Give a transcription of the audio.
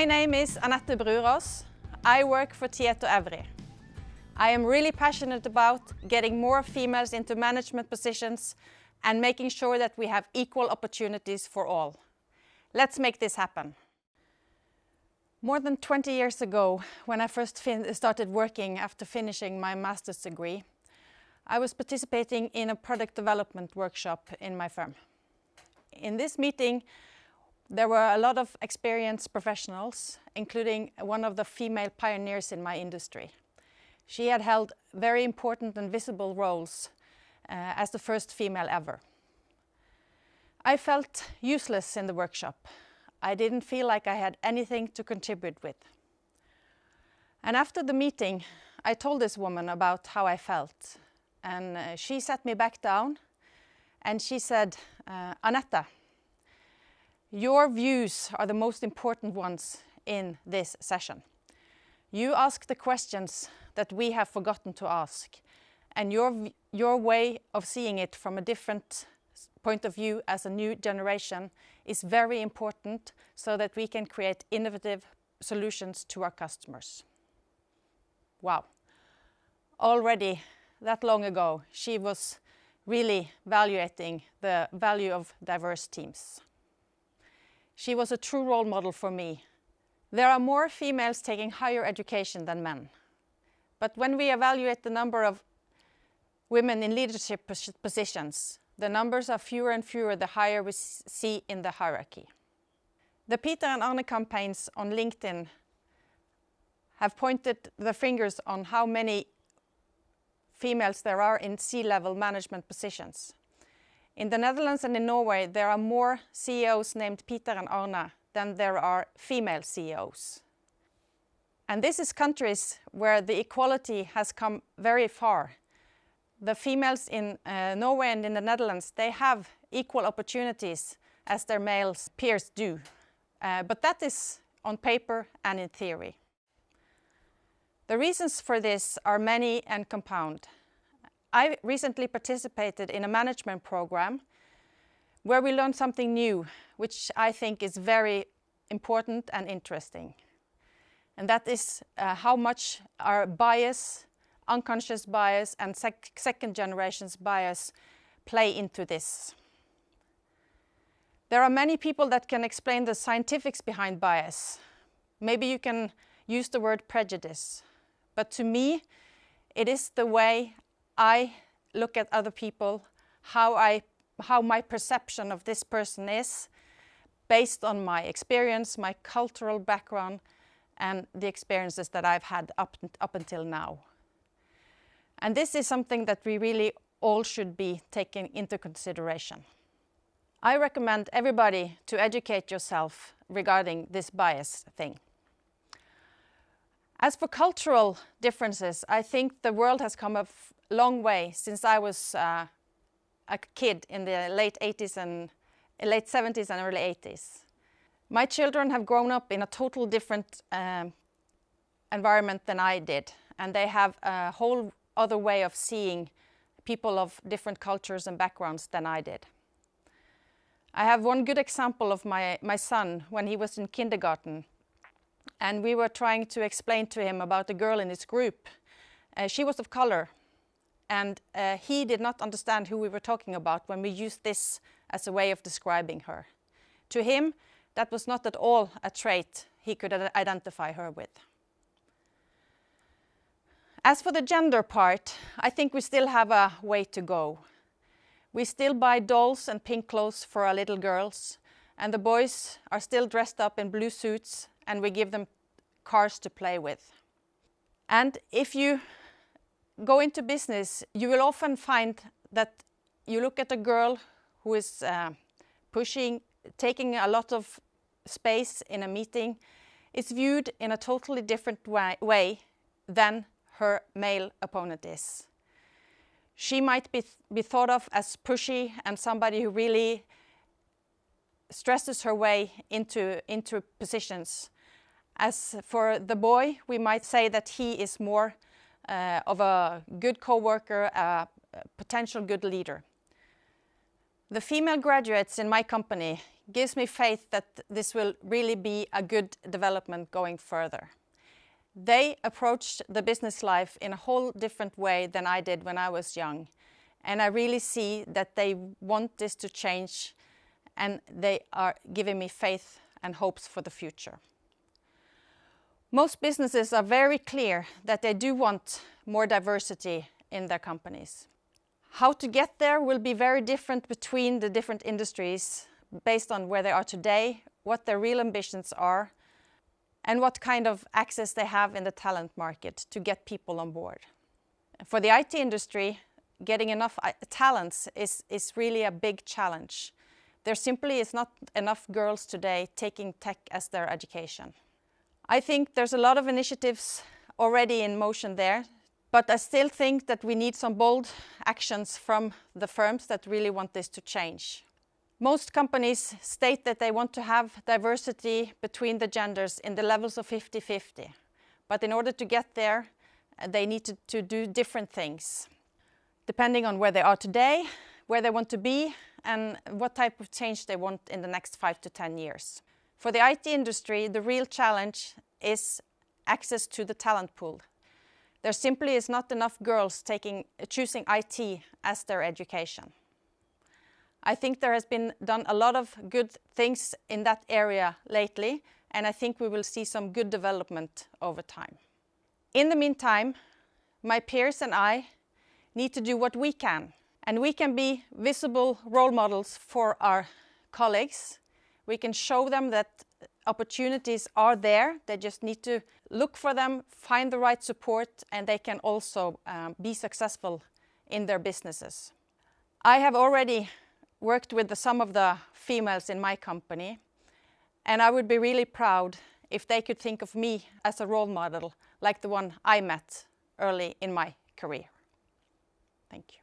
My name is Anette Brurås. I work for Every. I am really passionate about getting more females into management positions and making sure that we have equal opportunities for all. Let's make this happen. More than 20 years ago, when I first started working after finishing my master's degree, I was participating in a product development workshop in my firm. In this meeting, there were a lot of experienced professionals, including one of the female pioneers in my industry. She had held very important and visible roles as the first female ever. I felt useless in the workshop. I didn't feel like I had anything to contribute with. And after the meeting, I told this woman about how I felt. And she sat me back down and she said, Anette, your views are the most important ones in this session. You ask the questions that we have forgotten to ask, and your way of seeing it from a different point of view as a new generation is very important so that we can create innovative solutions to our customers. Wow. Already that long ago, she was really evaluating the value of diverse teams. She was a true role model for me. There are more females taking higher education than men. But when we evaluate the number of women in leadership positions, the numbers are fewer and fewer the higher we see in the hierarchy. The Peter and Arne campaigns on LinkedIn have pointed the fingers on how many females there are in C-level management positions. In the Netherlands and in Norway, there are more CEOs named Peter and Arne than there are female CEOs. And this is countries where the equality has come very far. The females in Norway and in the Netherlands, they have equal opportunities as their male peers do. But that is on paper and in theory. The reasons for this are many and compound. I recently participated in a management program where we learned something new, which I think is very important and interesting. And that is how much our bias, unconscious bias and second generation's bias play into this. There are many people that can explain the scientifics behind bias. Maybe you can use the word prejudice. But to me, it is the way I look at other people, how my perception of this person is, based on my experience, my cultural background, and the experiences that I've had up until now. And this is something that we really all should be taking into consideration. I recommend everybody to educate yourself regarding this bias thing. As for cultural differences, I think the world has come a long way since I was a kid in the late 70s and early 80s. My children have grown up in a total different environment than I did, and they have a whole other way of seeing people of different cultures and backgrounds than I did. I have one good example of my son when he was in kindergarten, and we were trying to explain to him about a girl in his group. She was of color, and he did not understand who we were talking about when we used this as a way of describing her. To him, that was not at all a trait he could identify her with. As for the gender part, I think we still have a way to go. We still buy dolls and pink clothes for our little girls, and the boys are still dressed up in blue suits, and we give them cars to play with. And if you go into business, you will often find that you look at a girl who is taking a lot of space in a meeting, is viewed in a totally different way than her male opponent is. She might be thought of as pushy and somebody who really stresses her way into positions. As for the boy, we might say that he is more of a good co-worker, a potential good leader. The female graduates in my company gives me faith that this will really be a good development going further. They approached the business life in a whole different way than I did when I was young. And I really see that they want this to change, and they are giving me faith and hopes for the future. Most businesses are very clear that they do want more diversity in their companies. How to get there will be very different between the different industries based on where they are today, what their real ambitions are, and what kind of access they have in the talent market to get people on board. For the IT industry, getting enough talents is really a big challenge. There simply is not enough girls today taking tech as their education. I think there's a lot of initiatives already in motion there, but I still think that we need some bold actions from the firms that really want this to change. Most companies state that they want to have diversity between the genders in the levels of 50-50. But in order to get there, they need to do different things, depending on where they are today, where they want to be, and what type of change they want in the next 5 to 10 years. For the IT industry, the real challenge is access to the talent pool. There simply is not enough girls choosing IT as their education. I think there has been done a lot of good things in that area lately, and I think we will see some good development over time. In the meantime, my peers and I need to do what we can, and we can be visible role models for our colleagues. We can show them that opportunities are there. They just need to look for them, find the right support, and they can also be successful in their businesses. I have already worked with some of the females in my company, and I would be really proud if they could think of me as a role model like the one I met early in my career. Thank you.